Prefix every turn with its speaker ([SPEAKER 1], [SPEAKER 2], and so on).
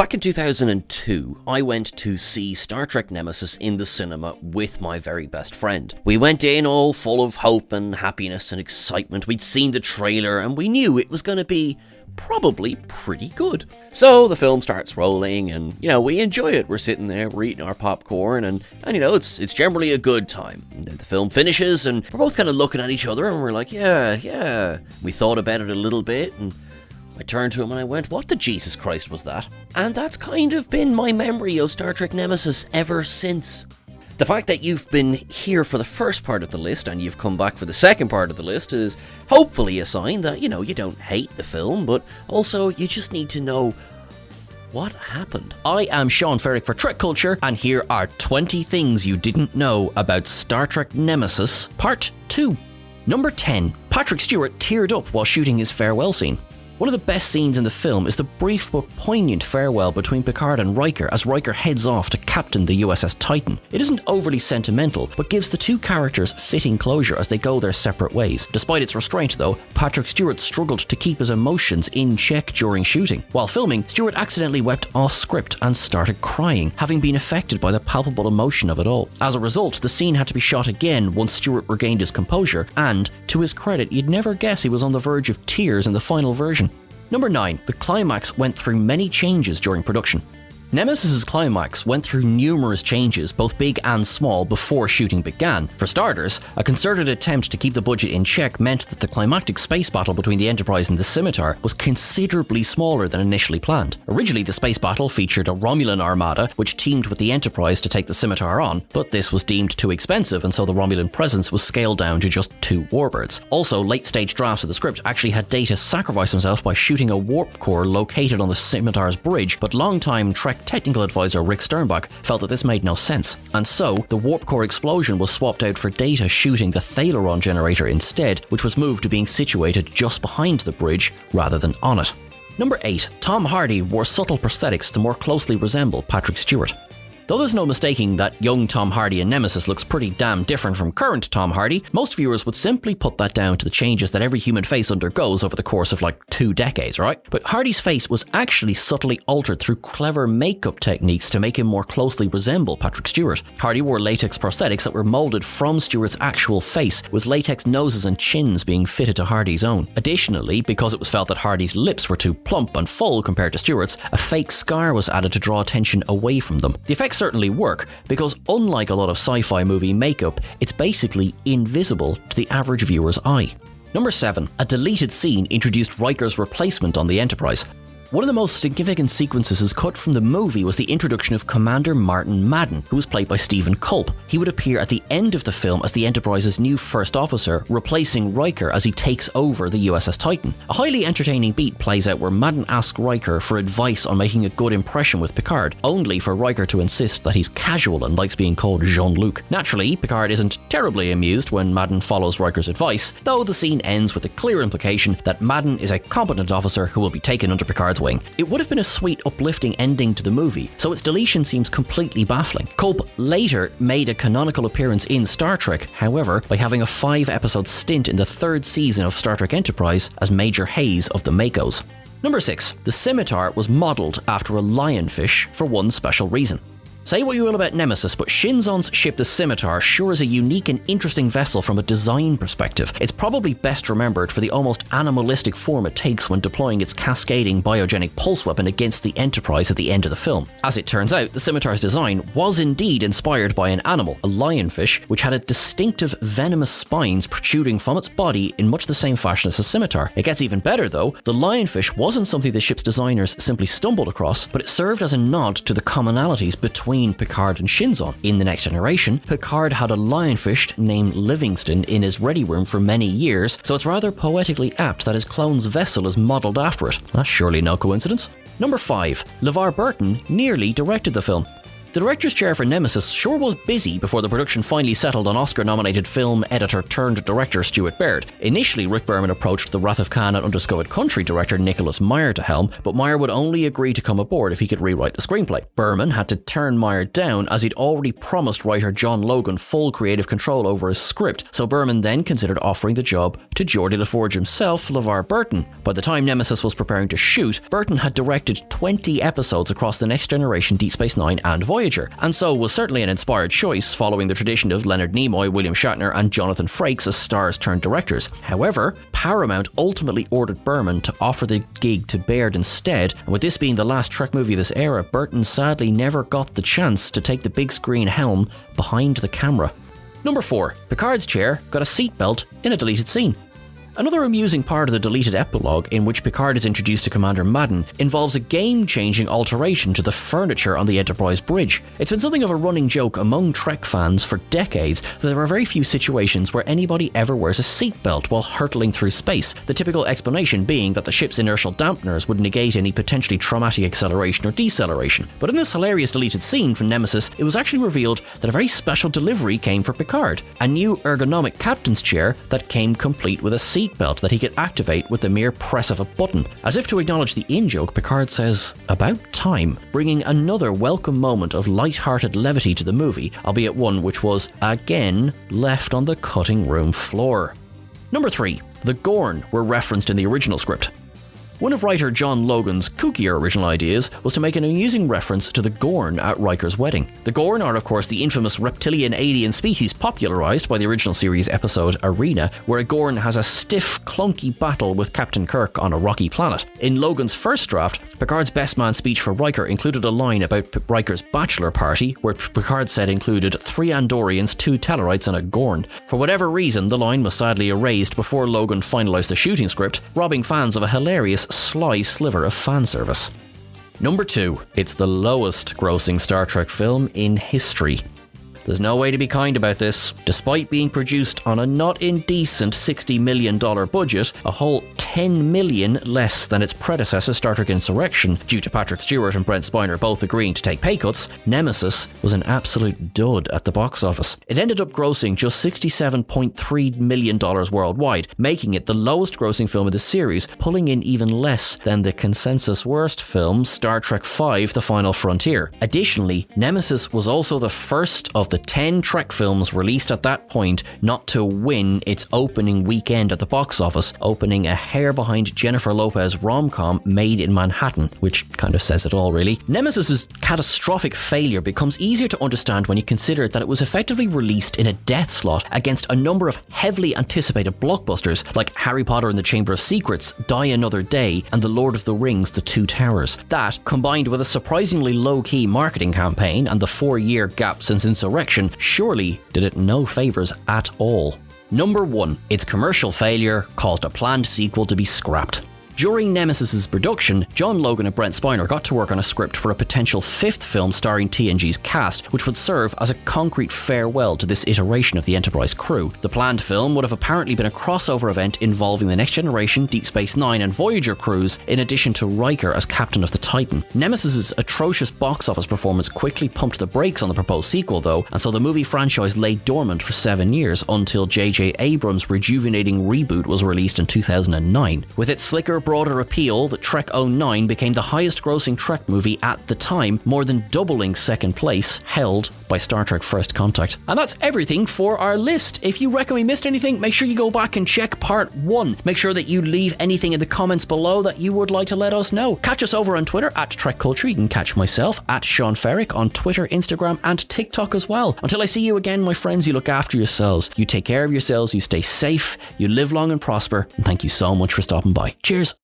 [SPEAKER 1] Back in 2002, I went to see Star Trek Nemesis in the cinema with my very best friend. We went in all full of hope and happiness and excitement. We'd seen the trailer and we knew it was going to be probably pretty good. So the film starts rolling and, we enjoy it. We're sitting there, we're eating our popcorn and it's generally a good time. And then the film finishes and we're both kind of looking at each other and we're like, yeah. We thought about it a little bit and I turned to him and I went, what the Jesus Christ was that? And that's kind of been my memory of Star Trek Nemesis ever since. The fact that you've been here for the first part of the list and you've come back for the second part of the list is hopefully a sign that, you don't hate the film, but also you just need to know what happened. I am Sean Ferrick for Trek Culture, and here are 20 things you didn't know about Star Trek Nemesis, Part 2. Number 10. Patrick Stewart teared up while shooting his farewell scene. One of the best scenes in the film is the brief but poignant farewell between Picard and Riker as Riker heads off to captain the USS Titan. It isn't overly sentimental, but gives the two characters fitting closure as they go their separate ways. Despite its restraint though, Patrick Stewart struggled to keep his emotions in check during shooting. While filming, Stewart accidentally wept off script and started crying, having been affected by the palpable emotion of it all. As a result, the scene had to be shot again once Stewart regained his composure, and, to his credit, you'd never guess he was on the verge of tears in the final version. Number 9. The climax went through many changes during production. Nemesis's climax went through numerous changes, both big and small, before shooting began. For starters, a concerted attempt to keep the budget in check meant that the climactic space battle between the Enterprise and the Scimitar was considerably smaller than initially planned. Originally, the space battle featured a Romulan armada, which teamed with the Enterprise to take the Scimitar on, but this was deemed too expensive, and so the Romulan presence was scaled down to just 2 warbirds. Also, late-stage drafts of the script actually had Data sacrifice himself by shooting a warp core located on the Scimitar's bridge, but long-time Trek technical advisor Rick Sternbach felt that this made no sense, and so the warp core explosion was swapped out for Data shooting the Thalaron generator instead, which was moved to being situated just behind the bridge rather than on it. Number 8. Tom Hardy wore subtle prosthetics to more closely resemble Patrick Stewart. Though there's no mistaking that young Tom Hardy in Nemesis looks pretty damn different from current Tom Hardy, most viewers would simply put that down to the changes that every human face undergoes over the course of 2 decades, right? But Hardy's face was actually subtly altered through clever makeup techniques to make him more closely resemble Patrick Stewart. Hardy wore latex prosthetics that were molded from Stewart's actual face, with latex noses and chins being fitted to Hardy's own. Additionally, because it was felt that Hardy's lips were too plump and full compared to Stewart's, a fake scar was added to draw attention away from them. The effects certainly work, because unlike a lot of sci-fi movie makeup, it's basically invisible to the average viewer's eye. Number 7. A deleted scene introduced RIKER'S replacement on the Enterprise. One of the most significant sequences cut from the movie was the introduction of Commander Martin Madden, who was played by Stephen Culp. He would appear at the end of the film as the Enterprise's new first officer, replacing Riker as he takes over the USS Titan. A highly entertaining beat plays out where Madden asks Riker for advice on making a good impression with Picard, only for Riker to insist that he's casual and likes being called Jean-Luc. Naturally, Picard isn't terribly amused when Madden follows Riker's advice, though the scene ends with the clear implication that Madden is a competent officer who will be taken under Picard's wing. It would have been a sweet, uplifting ending to the movie, so its deletion seems completely baffling. Culp later made a canonical appearance in Star Trek, however, by having a 5-episode stint in the 3rd season of Star Trek Enterprise as Major Hayes of the Makos. Number 6. The Scimitar was modelled after a lionfish for one special reason. Say what you will about Nemesis, but Shinzon's ship the Scimitar sure is a unique and interesting vessel from a design perspective. It's probably best remembered for the almost animalistic form it takes when deploying its cascading biogenic pulse weapon against the Enterprise at the end of the film. As it turns out, the Scimitar's design was indeed inspired by an animal, a lionfish, which had a distinctive venomous spines protruding from its body in much the same fashion as a scimitar. It gets even better though. The lionfish wasn't something the ship's designers simply stumbled across, but it served as a nod to the commonalities between Picard and Shinzon. In The Next Generation, Picard had a lionfish named Livingston in his ready room for many years, so it's rather poetically apt that his clone's vessel is modelled after it. That's surely no coincidence. Number 5. LEVAR Burton nearly directed the film.
[SPEAKER 2] The director's chair for Nemesis sure was busy before the production finally settled on Oscar-nominated film editor turned director Stuart Baird. Initially, Rick Berman approached the Wrath of Khan and Undiscovered Country director Nicholas Meyer to helm, but Meyer would only agree to come aboard if he could rewrite the screenplay. Berman had to turn Meyer down as he'd already promised writer John Logan full creative control over his script, so Berman then considered offering the job to Geordie LaForge himself, LeVar Burton. By the time Nemesis was preparing to shoot, Burton had directed 20 episodes across The Next Generation, Deep Space Nine and Voyager, and so was certainly an inspired choice following the tradition of Leonard Nimoy, William Shatner and Jonathan Frakes as stars turned directors. However, Paramount ultimately ordered Berman to offer the gig to Baird instead, and with this being the last Trek movie of this era, Burton sadly never got the chance to take the big screen helm behind the camera. Number 4. Picard's chair got a seatbelt in a deleted scene. Another amusing part of the deleted epilogue, in which Picard is introduced to Commander Madden, involves a game-changing alteration to the furniture on the Enterprise bridge. It's been something of a running joke among Trek fans for decades that there are very few situations where anybody ever wears a seatbelt while hurtling through space, the typical explanation being that the ship's inertial dampeners would negate any potentially traumatic acceleration or deceleration. But in this hilarious deleted scene from Nemesis, it was actually revealed that a very special delivery came for Picard, a new ergonomic captain's chair that came complete with a seatbelt that he could activate with the mere press of a button. As if to acknowledge the in-joke, Picard says, "About time," bringing another welcome moment of light-hearted levity to the movie, albeit one which was, again, left on the cutting room floor. Number 3. The Gorn were referenced in the original script. One of writer John Logan's kookier original ideas was to make an amusing reference to the Gorn at Riker's wedding. The Gorn are, of course, the infamous reptilian alien species popularized by the original series episode Arena, where a Gorn has a stiff, clunky battle with Captain Kirk on a rocky planet. In Logan's first draft, Picard's best man speech for Riker included a line about Riker's bachelor party, where Picard said included 3 Andorians, 2 Tellarites and a Gorn. For whatever reason, the line was sadly erased before Logan finalized the shooting script, robbing fans of a hilarious sly sliver of fan service. Number 2. It's the lowest grossing Star Trek film in history. There's no way to be kind about this. Despite being produced on a not indecent $60 million budget, a whole $10 million less than its predecessor Star Trek Insurrection, due to Patrick Stewart and Brent Spiner both agreeing to take pay cuts, Nemesis was an absolute dud at the box office. It ended up grossing just $67.3 million worldwide, making it the lowest grossing film of the series, pulling in even less than the consensus worst film Star Trek V: The Final Frontier. Additionally, Nemesis was also the first of the 10 Trek films released at that point not to win its opening weekend at the box office, opening a hair behind Jennifer Lopez rom-com Made in Manhattan, which kind of says it all really. Nemesis's catastrophic failure becomes easier to understand when you consider that it was effectively released in a death slot against a number of heavily anticipated blockbusters like Harry Potter and the Chamber of Secrets, Die Another Day, and The Lord of the Rings: The Two Towers. That, combined with a surprisingly low-key marketing campaign and the 4-year gap since Insurrection, surely did it no favours at all. Number 1. Its commercial failure caused a planned sequel to be scrapped. During Nemesis's production, John Logan and Brent Spiner got to work on a script for a potential 5th film starring TNG's cast, which would serve as a concrete farewell to this iteration of the Enterprise crew. The planned film would have apparently been a crossover event involving the Next Generation, Deep Space Nine and Voyager crews, in addition to Riker as captain of the Titan. Nemesis's atrocious box office performance quickly pumped the brakes on the proposed sequel though, and so the movie franchise lay dormant for 7 years until J.J. Abrams' rejuvenating reboot was released in 2009. With its slicker, broader appeal, the Trek 09 became the highest grossing Trek movie at the time, more than doubling second place held by Star Trek First Contact. And that's everything for our list. If you reckon we missed anything, make sure you go back and check part 1. Make sure that you leave anything in the comments below that you would like to let us know. Catch us over on Twitter at Trek Culture. You can catch myself at Sean Ferrick on Twitter, Instagram and TikTok as well. Until I see you again, my friends, you look after yourselves, you take care of yourselves, you stay safe, you live long and prosper, and thank you so much for stopping by. Cheers.